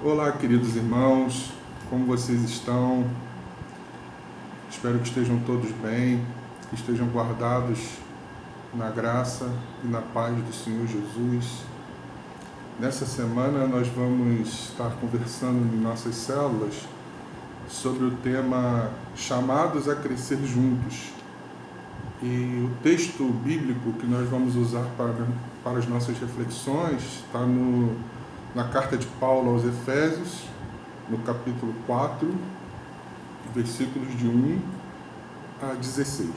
Olá, queridos irmãos, como vocês estão? Espero que estejam todos bem, que estejam guardados na graça e na paz do Senhor Jesus. Nessa semana nós vamos estar conversando em nossas células sobre o tema Chamados a Crescer Juntos. E o texto bíblico que nós vamos usar para as nossas reflexões está na carta de Paulo aos Efésios, no capítulo 4, versículos de 1 a 16.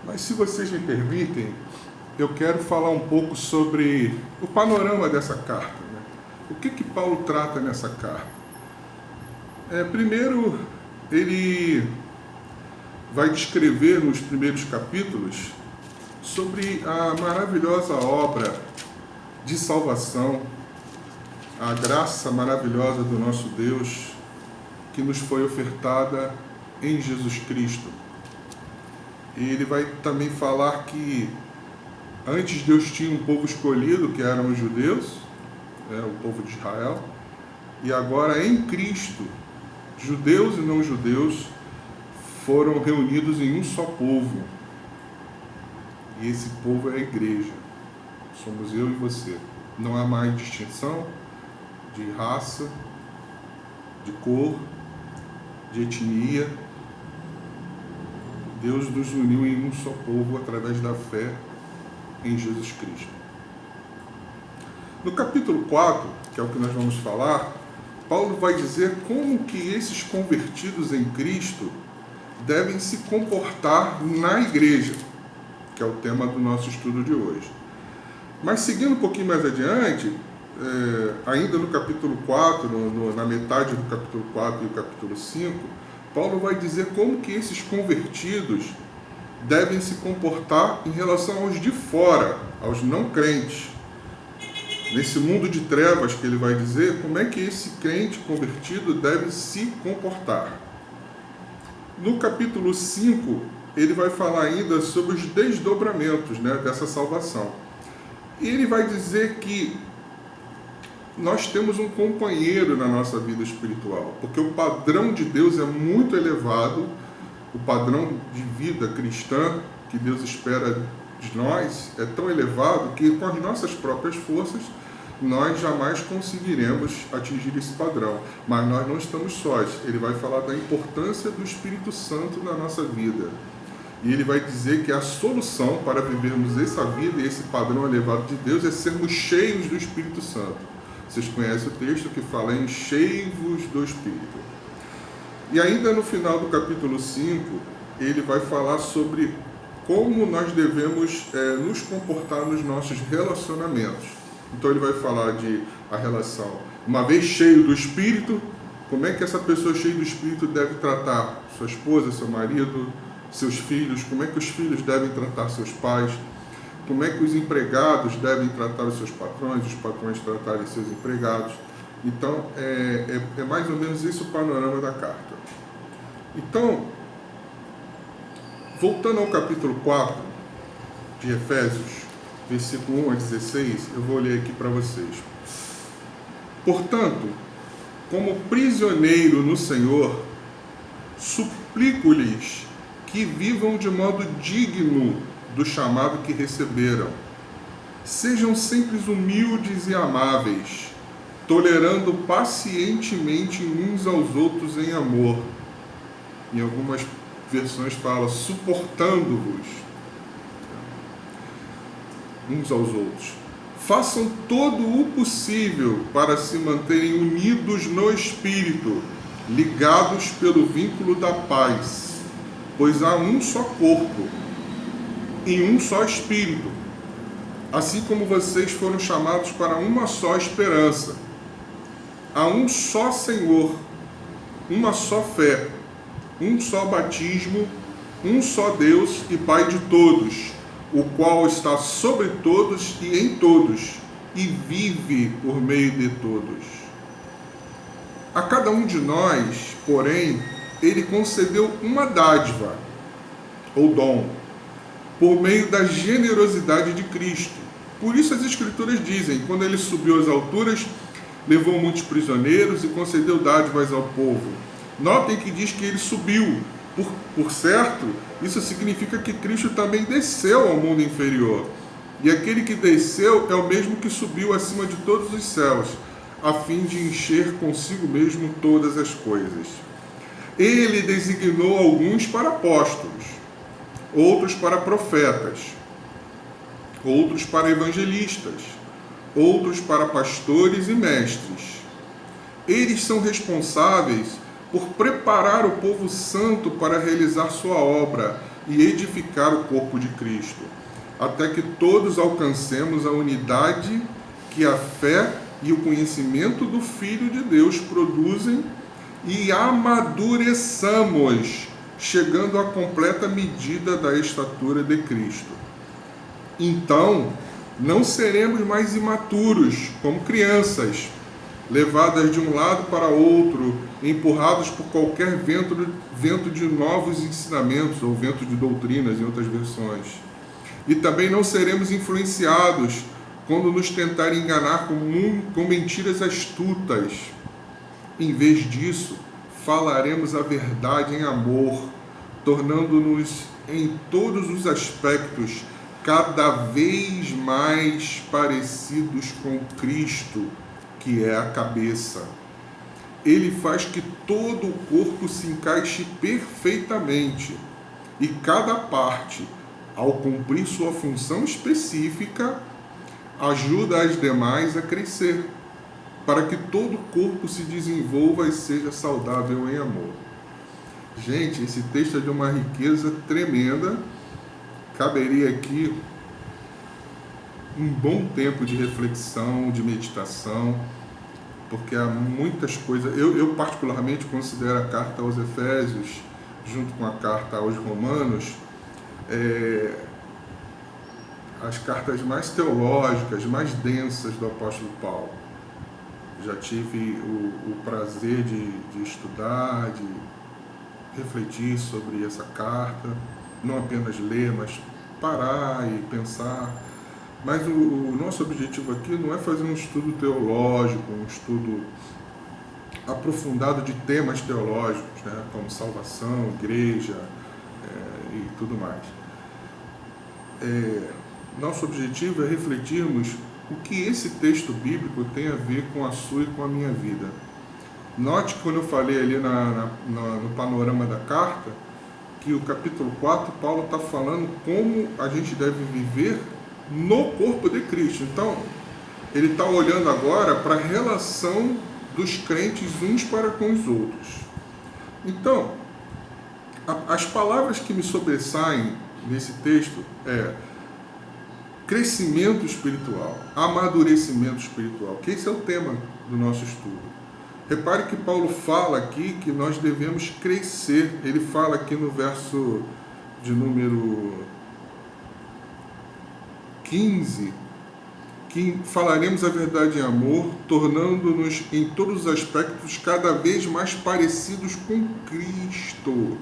Mas se vocês me permitem, eu quero falar um pouco sobre o panorama dessa carta, né? O que Paulo trata nessa carta? Primeiro, ele vai descrever nos primeiros capítulos sobre a maravilhosa obra de salvação, a graça maravilhosa do nosso Deus que nos foi ofertada em Jesus Cristo. E ele vai também falar que antes Deus tinha um povo escolhido, que eram os judeus, o povo de Israel, e agora em Cristo, judeus e não judeus foram reunidos em um só povo. E esse povo é a igreja. Somos eu e você. Não há mais distinção de raça, de cor, de etnia. Deus nos uniu em um só povo através da fé em Jesus Cristo. No capítulo 4, que é o que nós vamos falar, Paulo vai dizer como que esses convertidos em Cristo devem se comportar na igreja, que é o tema do nosso estudo de hoje. Mas seguindo um pouquinho mais adiante, ainda no capítulo 4, na metade do capítulo 4 e o capítulo 5, Paulo vai dizer como que esses convertidos devem se comportar em relação aos de fora, aos não crentes. Nesse mundo de trevas que ele vai dizer, como é que esse crente convertido deve se comportar. No capítulo 5, ele vai falar ainda sobre os desdobramentos, dessa salvação. E ele vai dizer que nós temos um companheiro na nossa vida espiritual, porque o padrão de Deus é muito elevado, o padrão de vida cristã que Deus espera de nós é tão elevado que com as nossas próprias forças nós jamais conseguiremos atingir esse padrão. Mas nós não estamos sós. Ele vai falar da importância do Espírito Santo na nossa vida. E ele vai dizer que a solução para vivermos essa vida e esse padrão elevado de Deus é sermos cheios do Espírito Santo. Vocês conhecem o texto que fala em cheios do Espírito. E ainda no final do capítulo 5, ele vai falar sobre como nós devemos nos comportar nos nossos relacionamentos. Então ele vai falar de a relação, uma vez cheio do Espírito, como é que essa pessoa cheia do Espírito deve tratar sua esposa, seu marido, seus filhos, como é que os filhos devem tratar seus pais, como é que os empregados devem tratar os patrões tratarem seus empregados. Então, é mais ou menos esse o panorama da carta. Então, voltando ao capítulo 4 de Efésios, versículo 1 a 16, eu vou ler aqui para vocês. Portanto, como prisioneiro no Senhor, suplico-lhes que vivam de modo digno do chamado que receberam. Sejam sempre humildes e amáveis, tolerando pacientemente uns aos outros em amor. Em algumas versões fala suportando-vos uns aos outros. Façam todo o possível para se manterem unidos no Espírito, ligados pelo vínculo da paz, pois há um só corpo e um só Espírito, assim como vocês foram chamados para uma só esperança. Há um só Senhor, uma só fé, um só batismo, um só Deus e Pai de todos, o qual está sobre todos e em todos, e vive por meio de todos. A cada um de nós, porém, ele concedeu uma dádiva, ou dom, por meio da generosidade de Cristo. Por isso as Escrituras dizem, quando ele subiu às alturas, levou muitos prisioneiros e concedeu dádivas ao povo. Notem que diz que ele subiu. Por certo, isso significa que Cristo também desceu ao mundo inferior. E aquele que desceu é o mesmo que subiu acima de todos os céus, a fim de encher consigo mesmo todas as coisas. Ele designou alguns para apóstolos, outros para profetas, outros para evangelistas, outros para pastores e mestres. Eles são responsáveis por preparar o povo santo para realizar sua obra e edificar o corpo de Cristo, até que todos alcancemos a unidade que a fé e o conhecimento do Filho de Deus produzem e amadureçamos, chegando à completa medida da estatura de Cristo. Então, não seremos mais imaturos, como crianças, levadas de um lado para outro, empurrados por qualquer vento de novos ensinamentos, ou vento de doutrinas, em outras versões. E também não seremos influenciados quando nos tentarem enganar com mentiras astutas. Em vez disso, falaremos a verdade em amor, tornando-nos em todos os aspectos cada vez mais parecidos com Cristo, que é a cabeça. Ele faz que todo o corpo se encaixe perfeitamente e cada parte, ao cumprir sua função específica, ajuda as demais a crescer, para que todo o corpo se desenvolva e seja saudável em amor. Gente, esse texto é de uma riqueza tremenda. Caberia aqui um bom tempo de reflexão, de meditação, porque há muitas coisas. Eu particularmente considero a carta aos Efésios, junto com a carta aos Romanos, as cartas mais teológicas, mais densas do apóstolo Paulo. Já tive o prazer de estudar, de refletir sobre essa carta, não apenas ler, mas parar e pensar. Mas o nosso objetivo aqui não é fazer um estudo teológico, um estudo aprofundado de temas teológicos, né, como salvação, igreja e tudo mais. Nosso objetivo é refletirmos o que esse texto bíblico tem a ver com a sua e com a minha vida. Note que quando eu falei ali no panorama da carta, que o capítulo 4, Paulo está falando como a gente deve viver no corpo de Cristo. Então, ele está olhando agora para a relação dos crentes uns para com os outros. Então, as palavras que me sobressaem nesse texto é crescimento espiritual, amadurecimento espiritual, que esse é o tema do nosso estudo. Repare que Paulo fala aqui que nós devemos crescer. Ele fala aqui no verso de número 15, que falaremos a verdade em amor, tornando-nos em todos os aspectos cada vez mais parecidos com Cristo.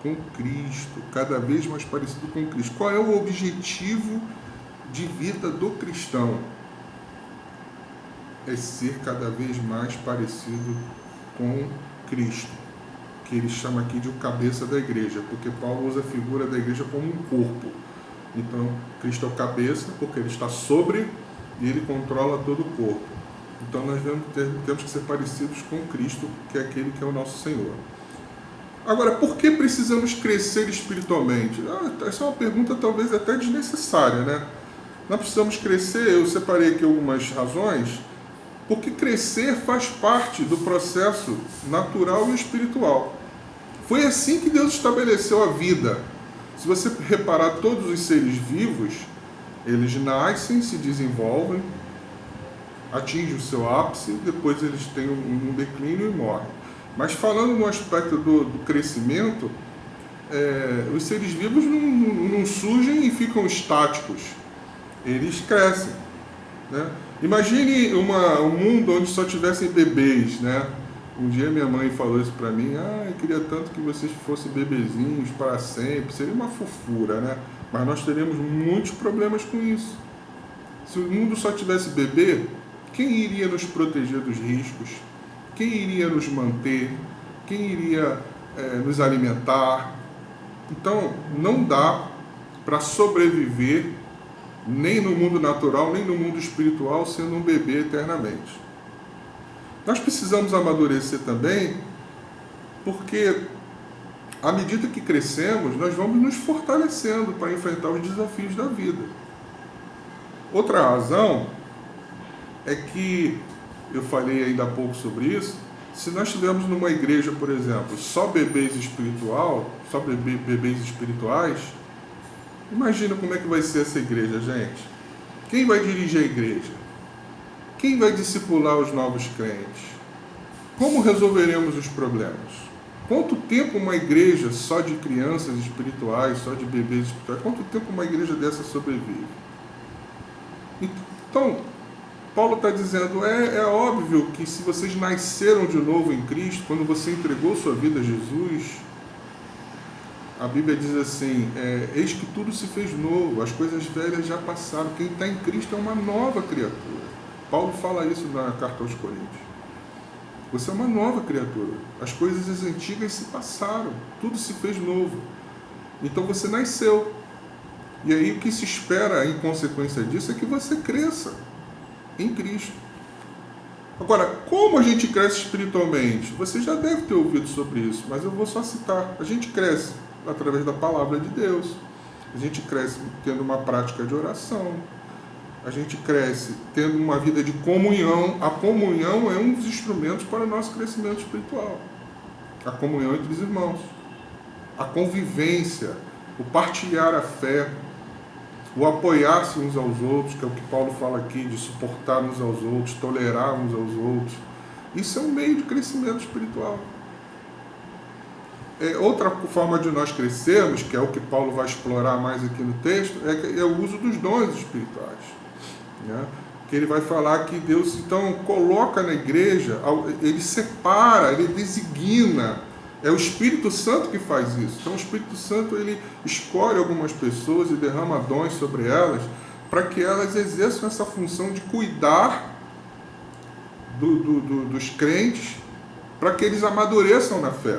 Com Cristo, cada vez mais parecido com Cristo. Qual é o objetivo de vida do cristão? É ser cada vez mais parecido com Cristo, que ele chama aqui de o cabeça da igreja, porque Paulo usa a figura da igreja como um corpo. Então, Cristo é o cabeça, porque ele está sobre e ele controla todo o corpo. Então, nós temos que ser parecidos com Cristo, que é aquele que é o nosso Senhor. Agora, por que precisamos crescer espiritualmente? Essa é uma pergunta talvez até desnecessária, né? Nós precisamos crescer, eu separei aqui algumas razões, porque crescer faz parte do processo natural e espiritual. Foi assim que Deus estabeleceu a vida. Se você reparar, todos os seres vivos, eles nascem, se desenvolvem, atingem o seu ápice, depois eles têm um declínio e morrem. Mas falando no aspecto do crescimento, os seres vivos não surgem e ficam estáticos. Eles crescem, né? Imagine um mundo onde só tivessem bebês, né? Um dia minha mãe falou isso para mim: eu queria tanto que vocês fossem bebezinhos para sempre, seria uma fofura, né? Mas nós teríamos muitos problemas com isso. Se o mundo só tivesse bebê, Quem iria nos proteger dos riscos? Quem iria nos manter? Quem iria nos alimentar? Então, não dá para sobreviver nem no mundo natural, nem no mundo espiritual, sendo um bebê eternamente. Nós precisamos amadurecer também, porque à medida que crescemos, nós vamos nos fortalecendo para enfrentar os desafios da vida. Outra razão é que, eu falei ainda há pouco sobre isso, se nós estivermos numa igreja, por exemplo, só bebês espirituais, imagina como é que vai ser essa igreja, gente. Quem vai dirigir a igreja? Quem vai discipular os novos crentes? Como resolveremos os problemas? Quanto tempo uma igreja só de crianças espirituais, só de bebês espirituais, quanto tempo uma igreja dessa sobrevive? Então, Paulo está dizendo, é óbvio que se vocês nasceram de novo em Cristo, quando você entregou sua vida a Jesus, a Bíblia diz assim, eis que tudo se fez novo, as coisas velhas já passaram, quem está em Cristo é uma nova criatura. Paulo fala isso na carta aos Coríntios. Você é uma nova criatura, as coisas antigas se passaram, tudo se fez novo. Então você nasceu. E aí o que se espera em consequência disso é que você cresça em Cristo. Agora, como a gente cresce espiritualmente? Você já deve ter ouvido sobre isso, mas eu vou só citar. A gente cresce através da palavra de Deus. A gente cresce tendo uma prática de oração. A gente cresce tendo uma vida de comunhão. A comunhão é um dos instrumentos para o nosso crescimento espiritual. A comunhão entre os irmãos. A convivência, o partilhar a fé, o apoiar-se uns aos outros, que é o que Paulo fala aqui, de suportar uns aos outros, tolerar uns aos outros. Isso é um meio de crescimento espiritual. Outra forma de nós crescermos, que é o que Paulo vai explorar mais aqui no texto, é o uso dos dons espirituais. Né? Que ele vai falar que Deus, então, coloca na igreja, ele separa, ele designa. É o Espírito Santo que faz isso. Então o Espírito Santo ele escolhe algumas pessoas e derrama dons sobre elas para que elas exerçam essa função de cuidar dos crentes, para que eles amadureçam na fé.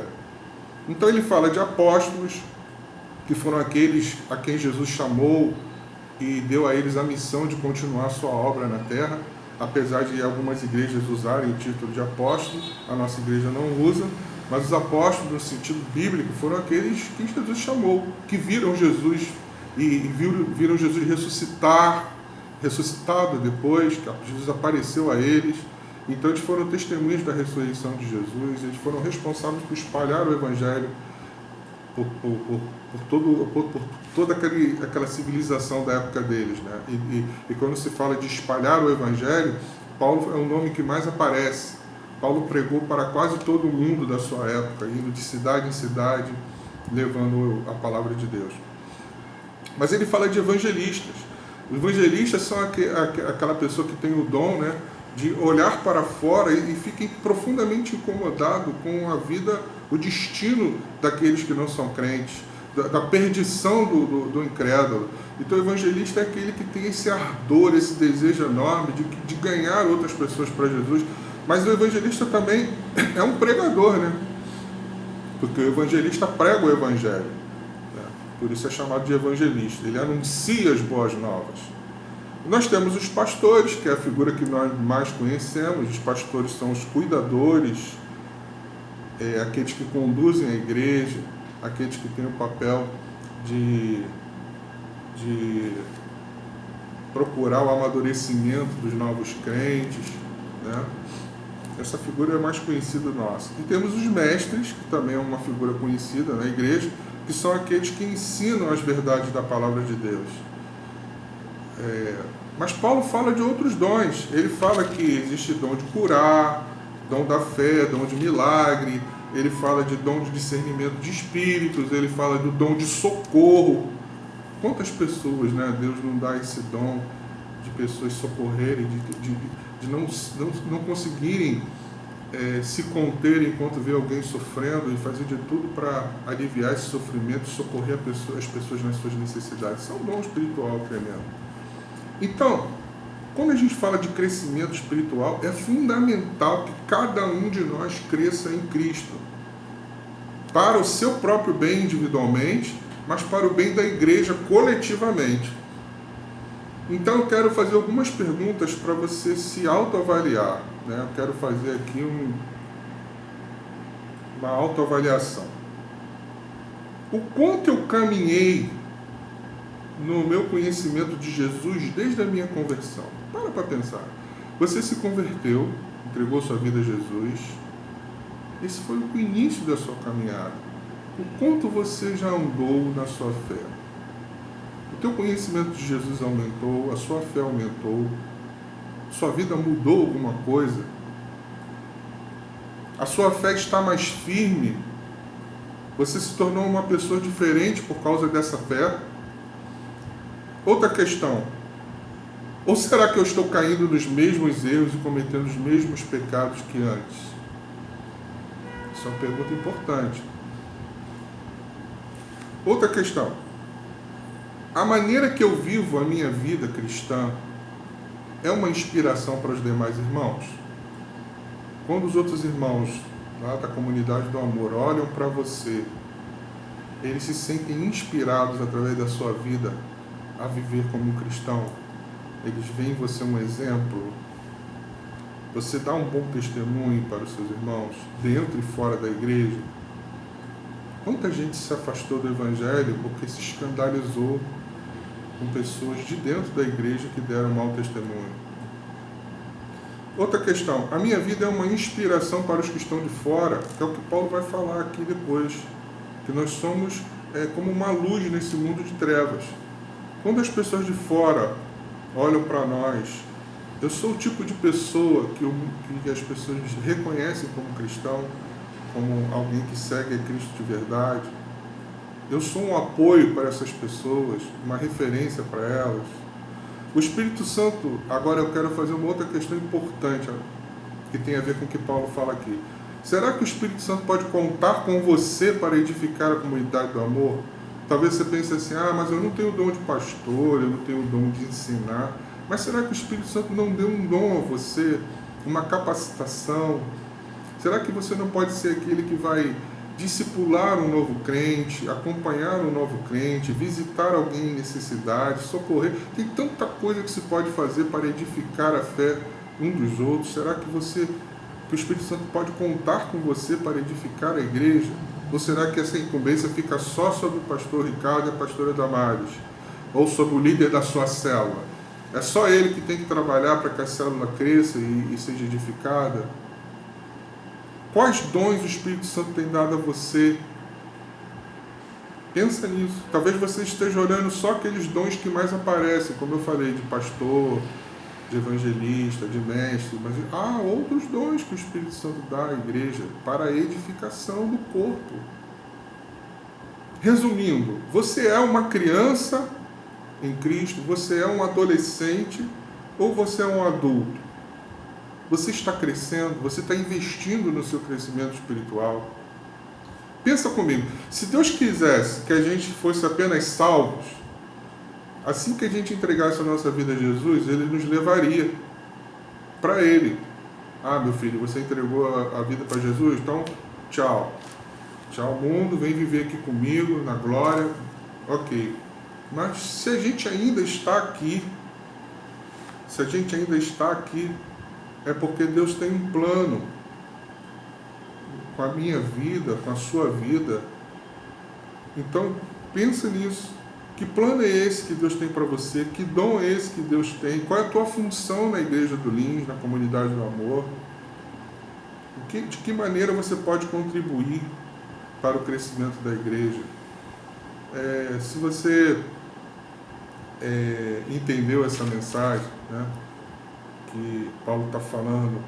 Então ele fala de apóstolos, que foram aqueles a quem Jesus chamou e deu a eles a missão de continuar a sua obra na terra, apesar de algumas igrejas usarem o título de apóstolo, a nossa igreja não usa. Mas os apóstolos, no sentido bíblico, foram aqueles que Jesus chamou, que viram Jesus e viram Jesus ressuscitado depois, que Jesus apareceu a eles. Então eles foram testemunhas da ressurreição de Jesus, eles foram responsáveis por espalhar o Evangelho por toda aquela civilização da época deles. Né? E quando se fala de espalhar o Evangelho, Paulo é o nome que mais aparece. Paulo pregou para quase todo mundo da sua época, indo de cidade em cidade, levando a palavra de Deus. Mas ele fala de evangelistas. Os evangelistas são aquela pessoa que tem o dom, né, de olhar para fora e fica profundamente incomodado com a vida, o destino daqueles que não são crentes, da perdição do incrédulo. Então o evangelista é aquele que tem esse ardor, esse desejo enorme de ganhar outras pessoas para Jesus. Mas o evangelista também é um pregador, né? Porque o evangelista prega o evangelho. Né? Por isso é chamado de evangelista. Ele anuncia as boas novas. Nós temos os pastores, que é a figura que nós mais conhecemos. Os pastores são os cuidadores, aqueles que conduzem a igreja, aqueles que têm o papel de procurar o amadurecimento dos novos crentes, né? Essa figura é mais conhecida nossa. E temos os mestres, que também é uma figura conhecida na igreja, que são aqueles que ensinam as verdades da palavra de Deus. Mas Paulo fala de outros dons. Ele fala que existe dom de curar, dom da fé, dom de milagre. Ele fala de dom de discernimento de espíritos. Ele fala do dom de socorro. Quantas pessoas, né, Deus não dá esse dom de pessoas socorrerem, de não conseguirem se conter enquanto vê alguém sofrendo e fazer de tudo para aliviar esse sofrimento, socorrer as pessoas nas suas necessidades. Isso é um dom espiritual tremendo. Então, quando a gente fala de crescimento espiritual, é fundamental que cada um de nós cresça em Cristo, para o seu próprio bem individualmente, mas para o bem da igreja coletivamente. Então eu quero fazer algumas perguntas para você se autoavaliar, né? Eu quero fazer aqui uma autoavaliação. O quanto eu caminhei no meu conhecimento de Jesus desde a minha conversão? Para pensar. Você se converteu, entregou sua vida a Jesus. Esse foi o início da sua caminhada. O quanto você já andou na sua fé? O teu conhecimento de Jesus aumentou, a sua fé aumentou, sua vida mudou alguma coisa? A sua fé está mais firme? Você se tornou uma pessoa diferente por causa dessa fé? Outra questão. Ou será que eu estou caindo nos mesmos erros e cometendo os mesmos pecados que antes? Isso é uma pergunta importante. Outra questão. A maneira que eu vivo a minha vida cristã é uma inspiração para os demais irmãos? Quando os outros irmãos lá da comunidade do amor olham para você, eles se sentem inspirados através da sua vida a viver como um cristão? Eles veem em você um exemplo? Você dá um bom testemunho para os seus irmãos, dentro e fora da igreja? Quanta gente se afastou do Evangelho porque se escandalizou com pessoas de dentro da igreja que deram mau testemunho? Outra questão. A minha vida é uma inspiração para os que estão de fora, que é o que Paulo vai falar aqui depois, que nós somos como uma luz nesse mundo de trevas. Quando as pessoas de fora olham para nós, eu sou o tipo de pessoa que as pessoas reconhecem como cristão, como alguém que segue a Cristo de verdade. Eu sou um apoio para essas pessoas, uma referência para elas. O Espírito Santo, agora eu quero fazer uma outra questão importante, que tem a ver com o que Paulo fala aqui. Será que o Espírito Santo pode contar com você para edificar a comunidade do amor? Talvez você pense assim, mas eu não tenho o dom de pastor, eu não tenho o dom de ensinar. Mas será que o Espírito Santo não deu um dom a você, uma capacitação? Será que você não pode ser aquele que vai discipular um novo crente, acompanhar um novo crente, visitar alguém em necessidade, socorrer? Tem tanta coisa que se pode fazer para edificar a fé um dos outros. Será que o Espírito Santo pode contar com você para edificar a igreja? Ou será que essa incumbência fica só sobre o pastor Ricardo e a pastora Damares? Ou sobre o líder da sua célula? É só ele que tem que trabalhar para que a célula cresça e seja edificada? Quais dons o Espírito Santo tem dado a você? Pensa nisso. Talvez você esteja olhando só aqueles dons que mais aparecem, como eu falei, de pastor, de evangelista, de mestre, mas há outros dons que o Espírito Santo dá à igreja para a edificação do corpo. Resumindo, você é uma criança em Cristo, você é um adolescente ou você é um adulto? Você está crescendo, você está investindo no seu crescimento espiritual. Pensa comigo, se Deus quisesse que a gente fosse apenas salvos, assim que a gente entregasse a nossa vida a Jesus, Ele nos levaria para Ele. Meu filho, você entregou a vida para Jesus? Então, tchau. Tchau, mundo, vem viver aqui comigo, na glória. Ok. Mas se a gente ainda está aqui, é porque Deus tem um plano com a minha vida, com a sua vida. Então, pensa nisso. Que plano é esse que Deus tem para você? Que dom é esse que Deus tem? Qual é a tua função na Igreja do Lins, na comunidade do amor? De que maneira você pode contribuir para o crescimento da igreja? Se você entendeu essa mensagem, né, que Paulo está falando,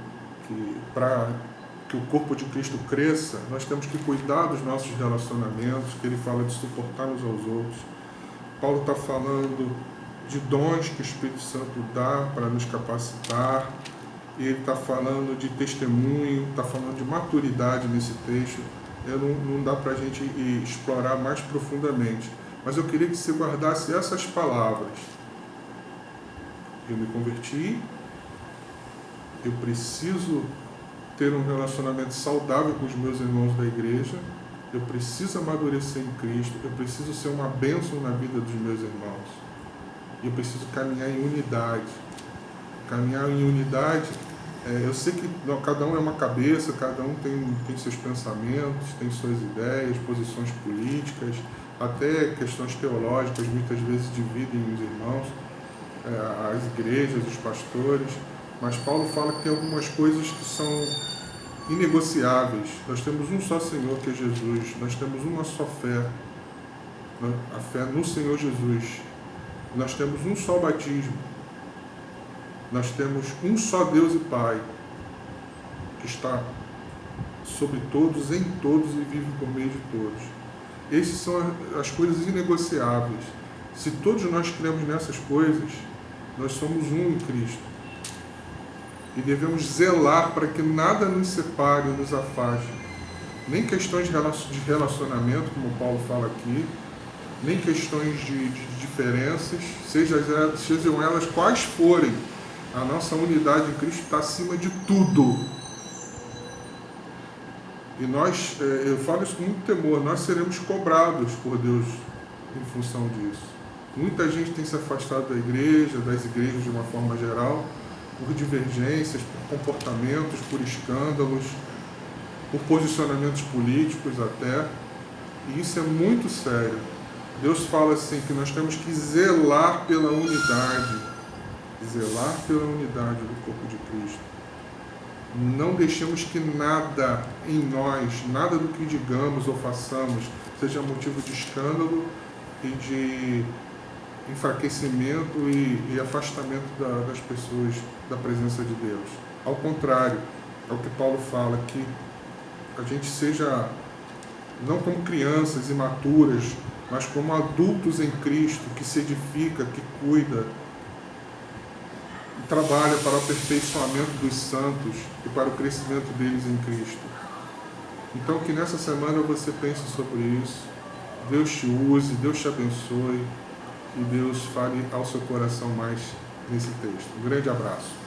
que para que o corpo de Cristo cresça, nós temos que cuidar dos nossos relacionamentos, que ele fala de suportar uns aos outros. Paulo está falando de dons que o Espírito Santo dá para nos capacitar, e ele está falando de testemunho, está falando de maturidade nesse texto. Não dá para a gente explorar mais profundamente, mas eu queria que você guardasse essas palavras: Eu me converti, eu preciso ter um relacionamento saudável com os meus irmãos da igreja, eu preciso amadurecer em Cristo, eu preciso ser uma bênção na vida dos meus irmãos. Eu preciso caminhar em unidade. Caminhar em unidade, eu sei que cada um é uma cabeça, cada um tem seus pensamentos, tem suas ideias, posições políticas, até questões teológicas, muitas vezes dividem os irmãos, as igrejas, os pastores, mas Paulo fala que tem algumas coisas que são inegociáveis. Nós temos um só Senhor, que é Jesus, nós temos uma só fé, a fé no Senhor Jesus, nós temos um só batismo, nós temos um só Deus e Pai, que está sobre todos, em todos e vive por meio de todos. Essas são as coisas inegociáveis. Se todos nós cremos nessas coisas, nós somos um em Cristo. E devemos zelar para que nada nos separe ou nos afaste. Nem questões de relacionamento, como Paulo fala aqui, nem questões de diferenças, sejam elas quais forem. A nossa unidade em Cristo está acima de tudo. E nós, eu falo isso com muito temor, nós seremos cobrados por Deus em função disso. Muita gente tem se afastado da igreja, das igrejas de uma forma geral, por divergências, por comportamentos, por escândalos, por posicionamentos políticos até. E isso é muito sério. Deus fala assim que nós temos que zelar pela unidade. Zelar pela unidade do corpo de Cristo. Não deixemos que nada em nós, nada do que digamos ou façamos, seja motivo de escândalo e de enfraquecimento e afastamento das pessoas da presença de Deus. Ao contrário, é o que Paulo fala, que a gente seja não como crianças imaturas, mas como adultos em Cristo, que se edifica, que cuida, trabalha para o aperfeiçoamento dos santos e para o crescimento deles em Cristo. Então, que nessa semana você pense sobre isso, Deus te use, Deus te abençoe e Deus fale ao seu coração mais nesse texto. Um grande abraço.